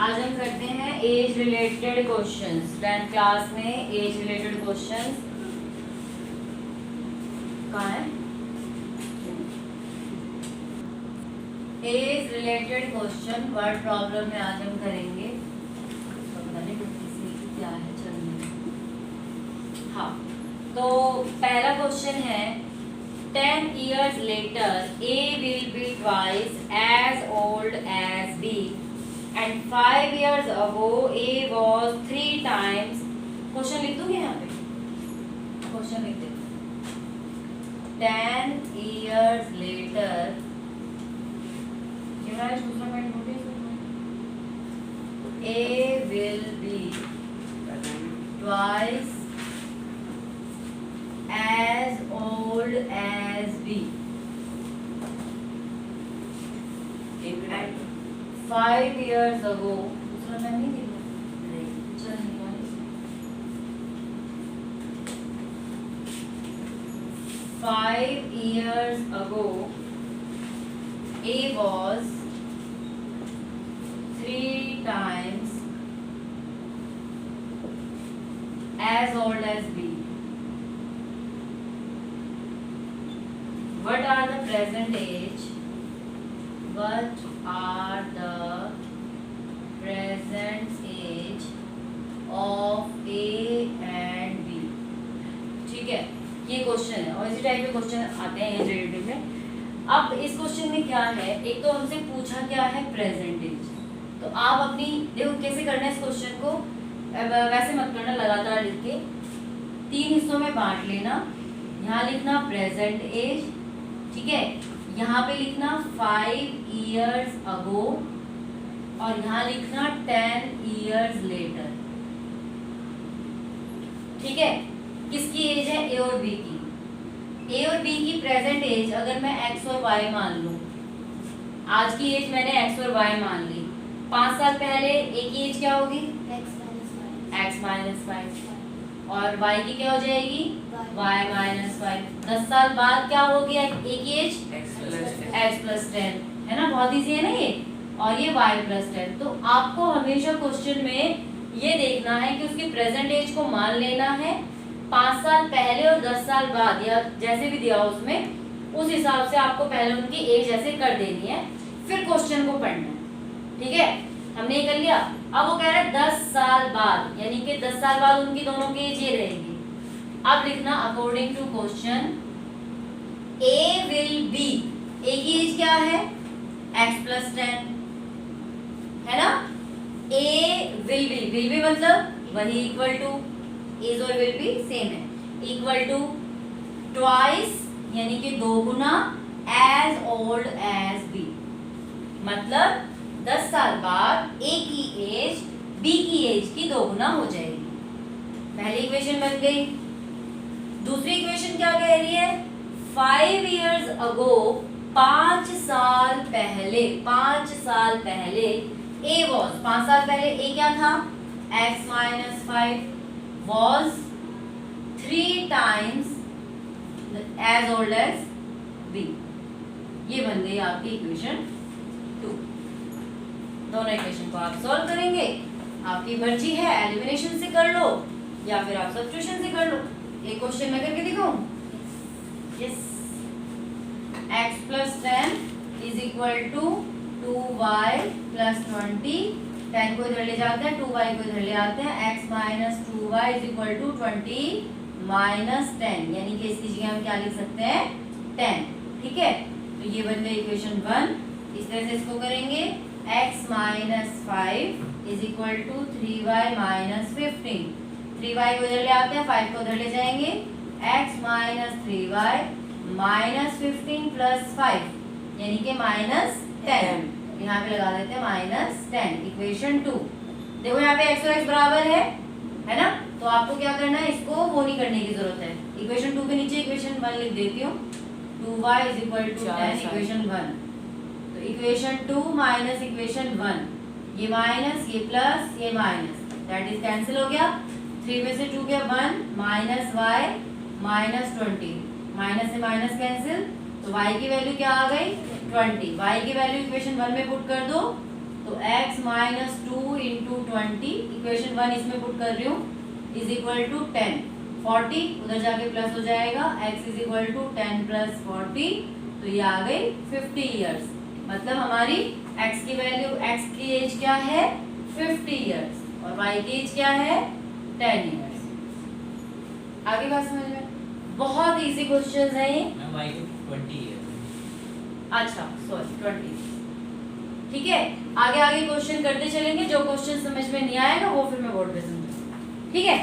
आज हम करते हैं age related questions. 10th class में एज रिलेटेड क्वेश्चंस कहाँ है? Age related question word problem में आज हम करेंगे। पता नहीं क्या है, चलिए। हाँ, तो पहला क्वेश्चन है 10 years later A will be twice as old as B and 5 years ago A was 3 times। Question लिख दूंगी यहाँ पे, क्वेश्चन लिख देते 10 years later A will be twice as old as B and 5 years ago। दूसरा मैं नहीं दिया, चल five years ago A was 3 times as old as B। What are the present age? What are the present age of A and B? ठीक है, ये question है और इसी टाइप के क्वेश्चन आते हैं एज रिलेटेड में। अब इस क्वेश्चन में क्या है, एक तो हमसे पूछा क्या है प्रेजेंट एज। तो आप अपनी देखो कैसे करना है इस क्वेश्चन को, वैसे मत करना, लगातार लिख के 3 हिस्सों में बांट लेना। यहाँ लिखना प्रेजेंट एज, ठीक है, यहाँ पे लिखना 5 years ago और यहाँ लिखना 10 years later। ठीक है, किसकी एज है? ए और बी की। ए और बी की प्रेजेंट एज अगर मैं एक्स और वाई मान लूं, आज की एज मैंने एक्स और वाई मान ली। 5 साल पहले ए की एज क्या होगी? एक्स माइनस 5 और वाई की क्या हो जाएगी? Y minus 5। 10 साल बाद क्या हो गया? ए की एज एक्स प्लस 10 है ना, बहुत इजी है ना ये, और ये वाई प्लस 10। तो आपको हमेशा क्वेश्चन में ये देखना है कि उसकी प्रेजेंट एज को मान लेना है। 5 साल पहले और 10 साल बाद या जैसे भी दिया हो उसमें, उस हिसाब से आपको पहले उनकी एज ऐसे कर देनी है, फिर क्वेश्चन को पढ़ना है। ठीक है, हमने ये कर लिया। अब वो कह रहा है 10 साल बाद, यानी कि 10 साल बाद उनकी दोनों की एज ये रहेगी। अब लिखना according to question A will be, A की एज क्या है? एक्स प्लस 10 है ना। ए विल बी मतलब वही इक्वल टू, एज और विल बी सेम है, इक्वल टू ट्वाइस यानी कि 2 गुना एज ओल्ड एज बी, मतलब 10 साल बाद ए की एज बी की एज की 2 गुना हो जाएगी। पहली इक्वेशन बन गई। दूसरी इक्वेशन क्या कह रही है? 5 years ago, 5 साल पहले, 5 साल पहले ए वॉज, 5 साल पहले ए क्या था? X minus 5 was 3 times as old as B। ये बन गई आपकी इक्वेशन 2। दोनों इक्वेशन को आप सॉल्व करेंगे, आपकी मर्जी है, एलिमिनेशन से कर लो या फिर आप सब्स्टिट्यूशन से कर लो। एक क्वेश्चन में करके दिखाऊं? Yes, x plus 10 is equal to 2y plus 20। 10 को इधर ले जाते हैं, 2y को इधर ले आते हैं, x minus 2y is equal to 20 minus 10, यानी कि इसकी जगह हम क्या लिख सकते हैं? 10। ठीक है, तो ये बन गई इक्वेशन 1। इस तरह से इसको करेंगे, x minus 5 is equal to 3y minus 15। 3y को इधर ले आते हैं, 5 को उधर ले जाएंगे, x minus 3y minus 15 plus 5 यानी कि माइनस 10। यहाँ पे लगा देते हैं माइनस 10, इक्वेशन 2। देखो यहाँ पे x और x बराबर है ना, तो आपको क्या करना है, इसको वो नहीं करने की जरूरत है। इक्वेशन 2 के नीचे इक्वेशन 1 लिख देती हूँ, 2y is equal to 10 equation 1। तो इक्वेशन 2 माइनस इक्वेशन 1, ये माइनस ये प्लस ये माइनस, दैट इज कैंसिल हो गया। 3 में से 2 गया 1 माइनस y माइनस 20, माइनस से माइनस कैंसिल, तो y की वैल्यू क्या आ गई? 20। y की वैल्यू इक्वेशन 1 में पुट कर दो, तो x माइनस 2 इंटू 20, इक्वेशन 1 इसमें पुट कर रही हूँ, इज इक्वल टू 10। 40 उधर जाके प्लस हो जाएगा, x is equal to 10 plus 40, तो ये आ गई 50 ईयर्स। मतलब हमारी x की वैल्यू, x की एज क्या है 50 ईयर्स और y की एज क्या है 10 ईयर्स। आगे बात समझ में? बहुत इजी क्वेश्चन है ये। y को 20 है। अच्छा सॉरी 20। ठीक है, आगे आगे क्वेश्चन करते चलेंगे, जो क्वेश्चन समझ में नहीं आएगा वो फिर मैं बोर्ड पे समझाऊंगी। ठीक है।